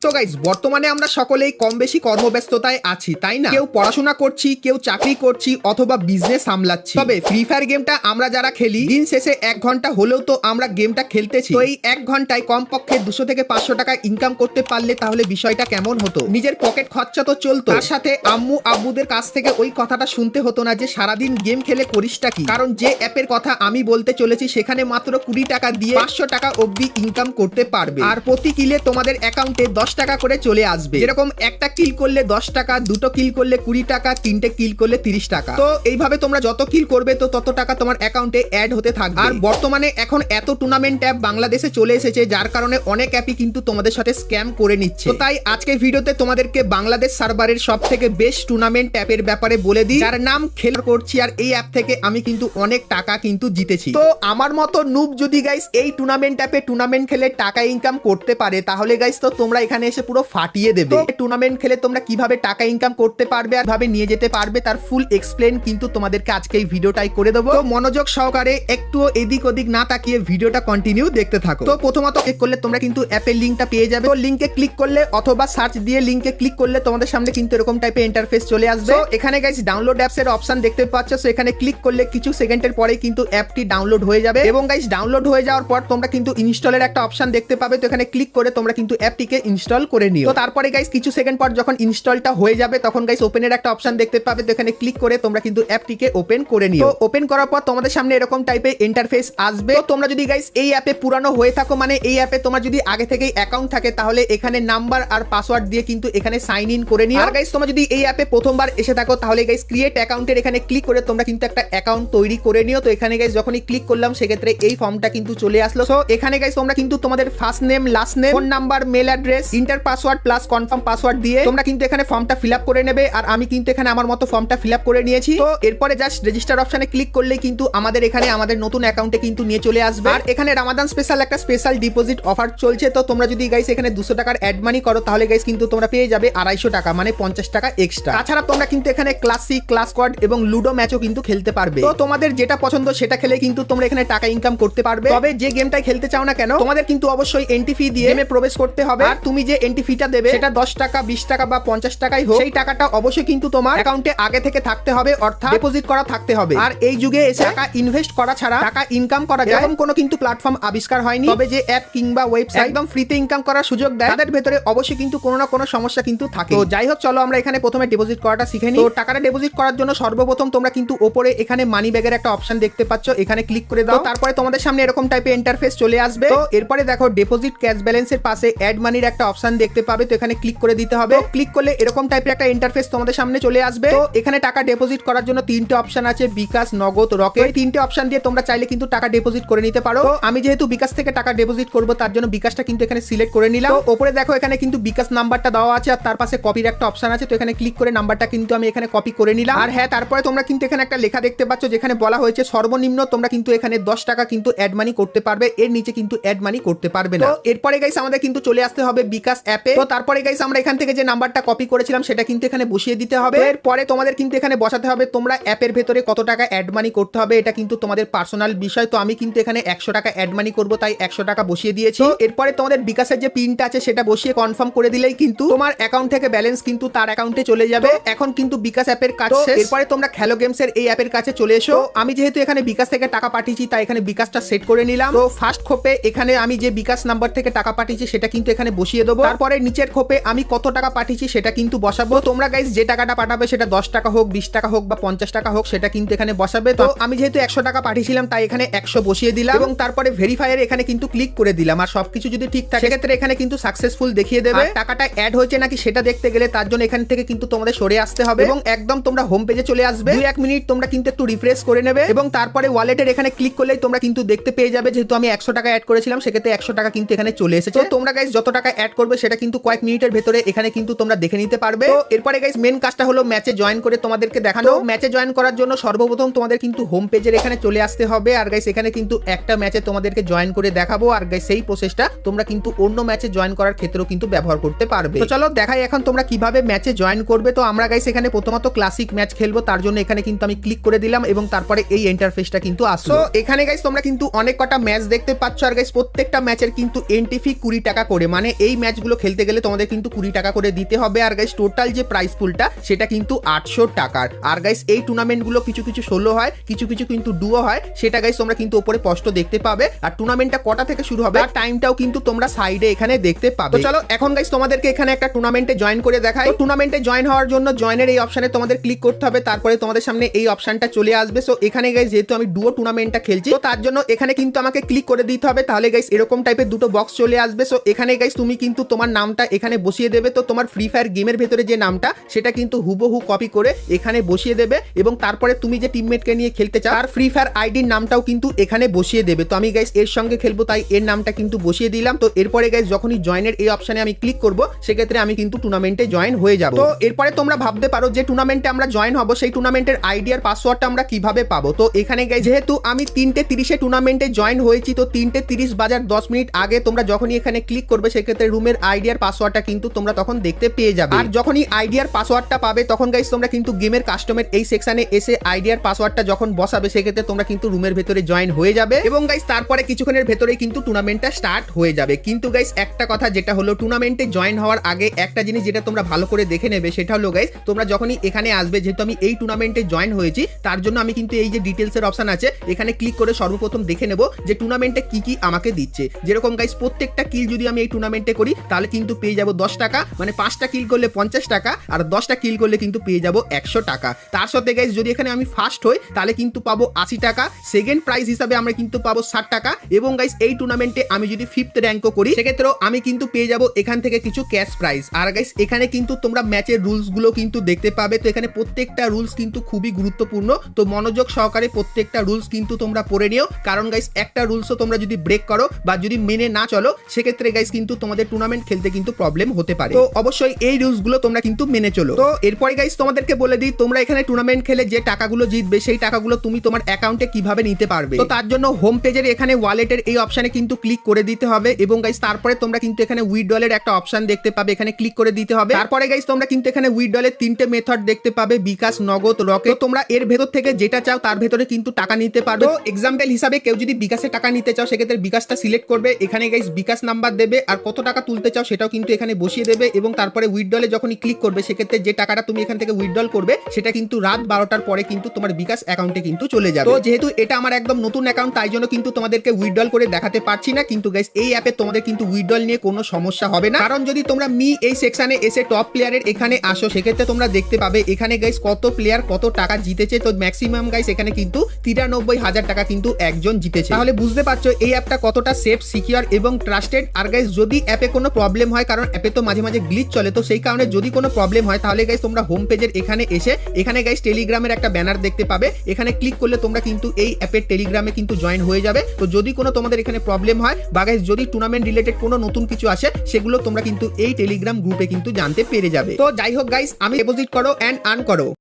তো গাইস বর্তমানে আমরা সকলেই কম বেশি কর্মব্যস্ততায় আছি, তাই না? কেউ পড়াশোনা করছি, কেউ চাকরি করছি, অথবা বিজনেস সামলাচ্ছি। তবে ফ্রি ফায়ার গেমটা আমরা যারা খেলি, দিন শেষে 1 ঘন্টা হলেও তো আমরা গেমটা খেলতেছি। তো এই 1 ঘন্টায় কমপক্ষে 200 থেকে 500 টাকা ইনকাম করতে পারলে তাহলে বিষয়টা কেমন হতো? নিজের পকেট খরচা তো চলতো, তার সাথে আম্মু আব্বুদের কাছ থেকে ওই কথাটা শুনতে হতো না যে সারাদিন গেম খেলে করিসটা কি। কারণ যে অ্যাপের কথা আমি বলতে চলেছি সেখানে মাত্র 20 টাকা দিয়ে 500 টাকা অবধি ইনকাম করতে পারবে, আর প্রতি কিলে তোমাদের অ্যাকাউন্টে 10 টাকা করে চলে আসবে। যেরকম একটা কিল করলে 10 টাকা, 2টো কিল করলে 20 টাকা, 3টে কিল করলে 30 টাকা। তো এইভাবে তোমরা যত কিল করবে তো তত টাকা তোমার অ্যাকাউন্টে অ্যাড হতে থাকবে। আর বর্তমানে এখন এত টুর্নামেন্ট অ্যাপ বাংলাদেশে চলে এসেছে, যার কারণে অনেক অ্যাপই কিন্তু তোমাদের সাথে স্ক্যাম করে নিচ্ছে। তো তাই আজকের ভিডিওতে তোমাদেরকে বাংলাদেশ সার্ভারের সবথেকে বেস্ট টুর্নামেন্ট অ্যাপের ব্যাপারে বলে দিই, যার নাম খেল করছি। আর এই অ্যাপ থেকে আমি কিন্তু অনেক টাকা কিন্তু জিতেছি। তো আমার মতো নুব যদি গাইস এই টুর্নামেন্ট অ্যাপে টুর্নামেন্ট খেলে টাকা ইনকাম করতে পারে, তাহলে গাইস তো তোমরা এখানে এসে পুরো ফাটিয়ে দেবে। টুর্নামেন্ট খেলে তোমরা কিভাবে টাকা ইনকাম করতে পারবে আর ভাবে নিয়ে যেতে পারবে তার ফুল এক্সপ্লেন কিন্তু তোমাদেরকে আজকে এই ভিডিওটাই করে দেবো। তো মনোযোগ সহকারে একটু এদিক ওদিক না তাকিয়ে ভিডিওটা কন্টিনিউ দেখতে থাকো। তো প্রথমত ক্লিক করলে তোমরা কিন্তু অ্যাপের লিংকটা পেয়ে যাবে। তো লিংকে ক্লিক করলে অথবা সার্চ দিয়ে লিংকে ক্লিক করলে তোমাদের সামনে কিন্তু এরকম টাইপের ইন্টারফেস চলে আসবে। তো এখানে গাইস ডাউনলোড অ্যাপস এর অপশন দেখতে পাচ্ছ। সো এখানে ক্লিক করলে কিছু সেকেন্ডের পরেই কিন্তু অ্যাপটি ডাউনলোড হয়ে যাবে, এবং গাইস ডাউনলোড হয়ে যাওয়ার পর তোমরা কিন্তু ইনস্টলের একটা অপশন দেখতে পাবে। তো এখানে ক্লিক করে তোমরা কিন্তু অ্যাপটিকে ইনস্টল করে নিও। তো তারপরে গাইস কিছু সেকেন্ড পর যখন ইনস্টলটা হয়ে যাবে তখন গাইস ওপেনের একটা অপশন দেখতে পাবে। তো এখানে ক্লিক করে তোমরা কিন্তু অ্যাপটিকে ওপেন করে নিও। তো ওপেন করার পর তোমাদের সামনে এরকম টাইপের ইন্টারফেস আসবে। তো তোমরা যদি গাইস এই অ্যাপে পুরানো হয়ে থাকো, মানে এই অ্যাপে তোমার যদি আগে থেকেই অ্যাকাউন্ট থাকে, তাহলে এখানে নাম্বার আর পাসওয়ার্ড দিয়ে কিন্তু এখানে সাইন ইন করে নিও। আর গাইস তোমরা যদি এই অ্যাপে প্রথমবার এসে থাকো, তাহলে গাইস ক্রিয়েট অ্যাকাউন্টের এখানে ক্লিক করে তোমরা কিন্তু একটা অ্যাকাউন্ট তৈরি করে নিও। তো এখানে গাইস যখনই ক্লিক করলাম সেক্ষেত্রে এই ফর্মটা কিন্তু চলে আসলো। সো এখানে গাইস তোমরা কিন্তু তোমাদের first name, last name, phone number, mail address, enter password plus confirm password দিয়ে তোমরা কিন্তু এখানে ফর্মটা ফিল আপ করে নেবে। আর আমি কিন্তু এখানে আমার মতো ফর্মটা ফিল আপ করে নিয়েছি। তো এরপরে জাস্ট রেজিস্টার অপশনে ক্লিক করলেই কিন্তু আমাদের এখানে আমাদের নতুন অ্যাকাউন্টে কিন্তু নিয়ে চলে আসবে। আর এখানে রামাদান স্পেশাল একটা স্পেশাল ডিপোজিট অফার চলছে। তো তোমরা যদি গাইস এখানে 200 টাকার অ্যাড মানি করো, তাহলে গাইস কিন্তু তোমরা পেয়ে যাবে 250 টাকা, মানে 50 টাকা এক্সট্রা। তাছাড়া তোমরা কিন্তু এখানে ক্লাসিক, ক্লাস স্কোয়াড এবং লুডো ম্যাচও কিন্তু খেলতে পারবে। তো তোমাদের যেটা পছন্দ সেটা খেলে কিন্তু তোমরা এখানে টাকা ইনকাম করতে পারবে। তবে যে গেমটাই খেলতে চাও না কেন, তোমাদের কিন্তু অবশ্যই এন্ট্রি ফি দিয়ে গেমে প্রবেশ করতে হবে। আর তুমি যে এন্ট্রি ফিটা দেবে সেটা 10 টাকা, 20 টাকা বা 50 টাকাই হোক, সেই টাকাটা অবশ্যই কিন্তু তোমার অ্যাকাউন্টে আগে থেকে থাকতে হবে, অর্থাৎ ডিপোজিট করা থাকতে হবে। আর এই যুগে এসে টাকা ইনভেস্ট করা ছাড়া টাকা ইনকাম করা যায় এরকম কোনো কিন্তু প্ল্যাটফর্ম আবিষ্কার হয়নি। তবে যে অ্যাপ কিংবা ওয়েবসাইট একদম ফ্রিতে ইনকাম করার সুযোগ দেয়, তাদের ভেতরে অবশ্যই কিন্তু কোনো না কোনো সমস্যা কিন্তু থাকে। তো যাই হোক, চলো আমরা এখানে প্রথমে ডিপোজিট করাটা শিখে নিই। তো টাকাটা ডিপোজিট করার জন্য সর্বপ্রথম তোমরা কিন্তু উপরে এখানে মানি ব্যাগের একটা অপশন দেখতে পাচ্ছ, এখানে ক্লিক করে দাও। তারপরে তোমাদের সামনে এরকম টাইপের ইন্টারফেস চলে আসবে। তো এরপরে দেখো ডিপোজিট ক্যাশ ব্যালেন্সের পাশে অ্যাড মানির একটা অপশন দেখতে পাবে। তো এখানে ক্লিক করে দিতে হবে। ক্লিক করলে এরকম টাইপের একটা ইন্টারফেস তোমাদের সামনে চলে আসবে। তো এখানে টাকা ডিপোজিট করার জন্য 3টে অপশন আছে, বিকাশ, নগদ, রকেট। এই 3টে অপশন দিয়ে তোমরা চাইলে কিন্তু টাকা ডিপোজিট করে নিতে পারো। তো আমি যেহেতু বিকাশ থেকে টাকা ডিপোজিট করব, তার জন্য বিকাশটা কিন্তু এখানে সিলেক্ট করে নিলাম। তো উপরে দেখো এখানে কিন্তু বিকাশ নাম্বারটা দেওয়া আছে, আর তার পাশে কপির একটা অপশন আছে। তো এখানে ক্লিক করে নাম্বারটা কিন্তু আমি এখানে কপি করে নিলাম। আর হ্যাঁ, তারপরে তোমরা কিন্তু এখানে একটা লেখা দেখতে পাচ্ছ, যেখানে বলা হয়েছে সর্বনিম্ন তোমরা কিন্তু এখানে 10 টাকা কিন্তু অ্যাড মানি করতে পারবে, এর নিচে কিন্তু অ্যাড মানি করতে পারবে না। তো এরপরে গাইস আমাদের কিন্তু চলে আসতে হবে বিকাশ অ্যাপে। তো তারপরে গাইস আমরা এখান থেকে যে নাম্বারটা কপি করেছিলাম সেটা কিন্তু এখানে বসিয়ে দিতে হবে। এরপরে তোমাদের কিন্তু এখানে বসাতে হবে তোমরা অ্যাপের ভেতরে কত টাকা অ্যাড মানি করতে হবে, এটা কিন্তু তোমাদের পার্সোনাল বিষয়। তো আমি কিন্তু এখানে 100 টাকা অ্যাড মানি করব, তাই 100 টাকা বসিয়ে দিয়েছি। এরপরে তোমাদের বিকাশের যে পিনটা আছে সেটা বসিয়ে কনফার্ম করে দিলেই কিন্তু তোমার অ্যাকাউন্ট থেকে ব্যালেন্স কিন্তু তার অ্যাকাউন্টে চলে যাবে। এখন কিন্তু বিকাশ অ্যাপের কাজ শেষ। এরপরে তোমরা খেলো গেমস এর এই অ্যাপের কাছে চলে এসো। আমি যেহেতু এখানে বিকাশ থেকে টাকা পাঠিয়েছি, তাই এখানে বিকাশটা সেট করে নিলাম। তো ফার্স্ট খোপে এখানে আমি যে বিকাশ নাম্বার থেকে টাকা পাঠিয়েছি সেটা কিন্তু এখানে বসিয়ে দেবো। তারপরে নিচের খোপে আমি কত টাকা পাঠিয়েছি সেটা কিন্তু বসাবো। তোমরা গাইস যে টাকাটা পাঠাবে সেটা 10 টাকা হোক, 20 টাকা হোক বা 50 টাকা হোক, সেটা কিন্তু এখানে বসাবে। তো আমি যেহেতু 100 টাকা পাঠিয়েছিলাম, তাই এখানে 100 বসিয়ে দিলাম এবং তারপরে ভেরিফায়ার এখানে কিন্তু ক্লিক করে দিলাম। আর সবকিছু যদি ঠিক থাকে সেক্ষেত্রে এখানে কিন্তু সাকসেসফুল দেখিয়ে দেবে। টাকাটা অ্যাড হয়েছে নাকি সেটা দেখতে গেলে তার জন্য এখান থেকে কিন্তু তোমাদের সরে আসতে হবে এবং একদম তোমরা হোম পেজে চলে আসবে। 2-1 মিনিট তোমরা কিন্তু একটু রিফ্রেশ করে নেবে এবং তারপরে ওয়ালেটের এখানে ক্লিক করলেই তোমরা কিন্তু দেখতে পেয়ে যাবে, যেহেতু আমি 100 টাকা অ্যাড করেছিলাম সেক্ষেত্রে 100 টাকা কিন্তু এখানে চলে এসেছে। তো তোমরা গাইস যত টাকা অ্যাড করবে সেটা কিন্তু কয়েক মিনিটের ভেতরে এখানে কিন্তু তোমরা দেখে নিতে পারবে। তো এরপরে গাইস মেন কাজটা হলো ম্যাচে জয়েন করে তোমাদেরকে দেখানো। ম্যাচে জয়েন করার জন্য সর্বপ্রথম তোমাদের কিন্তু হোম পেজের এখানে চলে আসতে হবে। আর গাইস এখানে কিন্তু একটা ম্যাচে তোমাদেরকে জয়েন করে দেখাবো। আর গাইস সেই প্রসেসটা তোমরা কিন্তু অন্য ম্যাচে জয়েন করার ক্ষেত্রেও কিন্তু ব্যবহার করতে পারবে। তো চলো দেখাই এখন তোমরা কিভাবে ম্যাচে জয়েন করবে। তো আমরা গাইস এখানে প্রথমত ক্লাসিক ম্যাচ খেলবো, তার জন্য এখানে কিন্তু আমি ক্লিক করে দিলাম এবং তারপরে এই ইন্টারফেসটা কিন্তু আসলো। এখানে গাইস তোমরা কিন্তু অনেক কটা ম্যাচ দেখতে পাচ্ছ। আর গাইস প্রত্যেকটা ম্যাচের কিন্তু এন্ট্রি ফি 20 টাকা করে, মানে এই ম্যাচ ম্যাচগুলো খেলতে গেলে তোমাদের কিন্তু 20 টাকা করে দিতে হবে। আর গাইস টোটাল যে প্রাইস পুলটা সেটা কিন্তু 800 টাকার। আর গাইস এই টুর্নামেন্টগুলো কিছু কিছু সোলো হয়, কিছু কিছু কিন্তু ডুও হয়, সেটা গাইস তোমরা কিন্তু উপরে স্পষ্ট দেখতে পাবে। আর টুর্নামেন্টটা কটা থেকে শুরু হবে আর টাইমটাও কিন্তু তোমরা সাইডে এখানে দেখতে পাবে। তো চলো এখন গাইস তোমাদেরকে এখানে একটা টুর্নামেন্টে জয়েন করে দেখাই। টুর্নামেন্টে জয়েন হওয়ার জন্য জয়েনের এই অপশনে তোমাদের ক্লিক করতে হবে, তারপরে তোমাদের সামনে এই অপশনটা চলে আসবে। সো এখানে গাইস যেহেতু আমি ডুও টুর্নামেন্টটা খেলছি তো তার জন্য এখানে কিন্তু আমাকে ক্লিক করে দিতে হবে। তাহলে গাইস এরকম টাইপের দুটো বক্স চলে আসবে। সো এখানে গাইস তুমি কিন্তু তোমার নামটা এখানে বসিয়ে দেবে। তো তোমার ফ্রি ফায়ার গেমের ভেতরে যে নামটা সেটা কিন্তু হুবহু কপি করে এখানে বসিয়ে দেবে এবং তারপরে তুমি যে টিমমেটকে নিয়ে খেলতে চাও তার ফ্রি ফায়ার আইডির নামটাও কিন্তু এখানে বসিয়ে দেবে। তো আমি গাইস এর সঙ্গে খেলবো তাই এর নামটা কিন্তু বসিয়ে দিলাম। তো এরপরে গাইস যখনই জয়েনের এই অপশনে আমি ক্লিক করব সেক্ষেত্রে আমি কিন্তু টুর্নামেন্টে জয়েন হয়ে যাব। তো এরপরে তোমরা ভাবতে পারো যে টুর্নামেন্টে আমরা জয়েন হব সেই টুর্নামেন্টের আইডি আর পাসওয়ার্ডটা আমরা কিভাবে পাবো। তো এখানে গাইস যেহেতু আমি 3:30 টুর্নামেন্টে জয়েন হয়েছি তো 3:30 বাজার 10 মিনিট আগে তোমরা যখনই এখানে ক্লিক করবে সেক্ষেত্রে রুমের আইডি আর পাসওয়ার্ডটা কিন্তু তোমরা তখন দেখতে পেয়ে যাবে। আর যখনই আইডি আর পাসওয়ার্ডটা পাবে তখন গাইস তোমরা কিন্তু গেমের কাস্টমের এই সেকশনে এসে আইডি আর পাসওয়ার্ডটা যখন বসাবে সেক্ষেত্রে তোমরা কিন্তু রুমের ভেতরে জয়েন হয়ে যাবে এবং গাইস তারপরে কিছুক্ষণের ভেতরেই কিন্তু টুর্নামেন্টটা স্টার্ট হয়ে যাবে। কিন্তু গাইস একটা কথা যেটা হলো টুর্নামেন্টে জয়েন হওয়ার আগে একটা জিনিস যেটা তোমরা ভালো করে দেখে নেবে সেটা হলো গাইস তোমরা যখনই এখানে আসবে, যেহেতু আমি এই টুর্নামেন্টে জয়েন হয়েছি তার জন্য আমি কিন্তু এই যে ডিটেলস এর অপশন আছে এখানে ক্লিক করে সর্বপ্রথম দেখে নেব যে টুর্নামেন্টে কি কি আমাকে দিচ্ছে। যেরকম গাইস প্রত্যেকটা কিল যদি আমি এই টুর্নামেন্টে করি তাহলে কিন্তু পেয়ে যাব 10 টাকা, মানে 5টা কিল করলে 50 টাকা আর 10টা কিল করলে কিন্তু পেয়ে যাব 100 টাকা। তার সাথে গাইস যদি এখানে আমি ফার্স্ট হই তাহলে কিন্তু পাবো 80 টাকা, সেকেন্ড প্রাইজ হিসাবে আমরা কিন্তু পাবো 60 টাকা এবং গাইস এই টুর্নামেন্টে আমি যদি 5th র্যাঙ্কও করি সেক্ষেত্রেও আমি কিন্তু পেয়ে যাব এখান থেকে কিছু ক্যাশ প্রাইজ। আর গাইস এখানে কিন্তু তোমরা ম্যাচের রুলস গুলো কিন্তু দেখতে পাবে। তো এখানে প্রত্যেকটা রুলস কিন্তু খুবই গুরুত্বপূর্ণ, তো মনোযোগ সহকারে প্রত্যেকটা রুলস কিন্তু তোমরা পড়ে নিও, কারণ গাইস একটা রুলসও তোমরা যদি ব্রেক করো বা যদি মেনে না চলো সেক্ষেত্রে গাইস কিন্তু তোমাদের টুর্নামেন্ট খেলতে কিন্তু প্রবলেম হতে পারে। তো অবশ্যই এই রুলস গুলো তোমরা কিন্তু মেনে চলো। তো এরপরে গাইস তোমাদেরকে বলে দিই তোমরা এখানে টুর্নামেন্ট খেলে যে টাকাগুলো জিতবে সেই টাকাগুলো তুমি তোমার অ্যাকাউন্টে কিভাবে নিতে পারবে। তো তার জন্য হোম পেজের এখানে ওয়ালেটের এই অপশনে কিন্তু ক্লিক করে দিতে হবে এবং গাইস তারপরে তোমরা কিন্তু এখানে উইথড্রলের একটা অপশন দেখতে পাবে, এখানে ক্লিক করে দিতে হবে। তারপরে গাইস তোমরা কিন্তু এখানে উইথড্রলের 3টে মেথড দেখতে পাবে, বিকাশ, নগদ, রকেট। তোমরা এর ভেতর থেকে যেটা চাও তার ভেতরে কিন্তু টাকা নিতে পারবে। তো এক্সাম্পল হিসাবে কেউ যদি বিকাশে টাকা নিতে চাও সেক্ষেত্রে বিকাশটা সিলেক্ট করবে, এখানে গাইস বিকাশ নাম্বার দেবে আর কত টাকা তুলতে চাও সেটাও কিন্তু এখানে বসিয়ে দেবে এবং তারপরে উইথড্রলে যখনই ক্লিক করবে সেক্ষেত্রে যে টাকাটা তুমি এখান থেকে উইথড্রল করবে সেটা কিন্তু রাত 12টার পরে কিন্তু তোমার বিকাশ অ্যাকাউন্টে কিন্তু চলে যাবে। তো যেহেতু এটা আমার একদম নতুন অ্যাকাউন্ট তাই জন্য কিন্তু তোমাদেরকে উইথড্রল করে দেখাতে পারছি না, কিন্তু গাইস এই অ্যাপে তোমাদের কিন্তু উইথড্রল নিয়ে কোনো সমস্যা হবে না। কারণ যদি তোমরা মি এই সেকশনে এসে টপ প্লেয়ারের এখানে আসো সেক্ষেত্রে তোমরা দেখতে পাবে এখানে গাইস কত প্লেয়ার কত টাকা জিতেছে। তো ম্যাক্সিমাম গাইস এখানে কিন্তু 93,000 টাকা কিন্তু একজন জিতেছে। তাহলে বুঝতে পারছো এই অ্যাপটা কতটা সেফ, সিকিউর এবং ট্রাস্টেড। আর গাইস যদি অ্যাপে কোনো প্রবলেম হয়, কারণ অ্যাপে তো মাঝে মাঝে গ্লিচ চলে, তো সেই কারণে যদি কোনো প্রবলেম হয় তাহলে গাইস তোমরা হোম পেজের এখানে এসে এখানে গাইস টেলিগ্রামের একটা ব্যানার দেখতে পাবে, এখানে ক্লিক করলে তোমরা কিন্তু এই অ্যাপের টেলিগ্রামে কিন্তু জয়েন হয়ে যাবে। তো যদি কোনো তোমাদের এখানে প্রবলেম হয় বা গাইস যদি টুর্নামেন্ট রিলেটেড কোনো নতুন কিছু আসে সেগুলো তোমরা কিন্তু এই টেলিগ্রাম গ্রুপে কিন্তু জানতে পেরে যাবে। তো যাই হোক গাইস, আমি ডিপোজিট করো এন্ড আর্ন করো।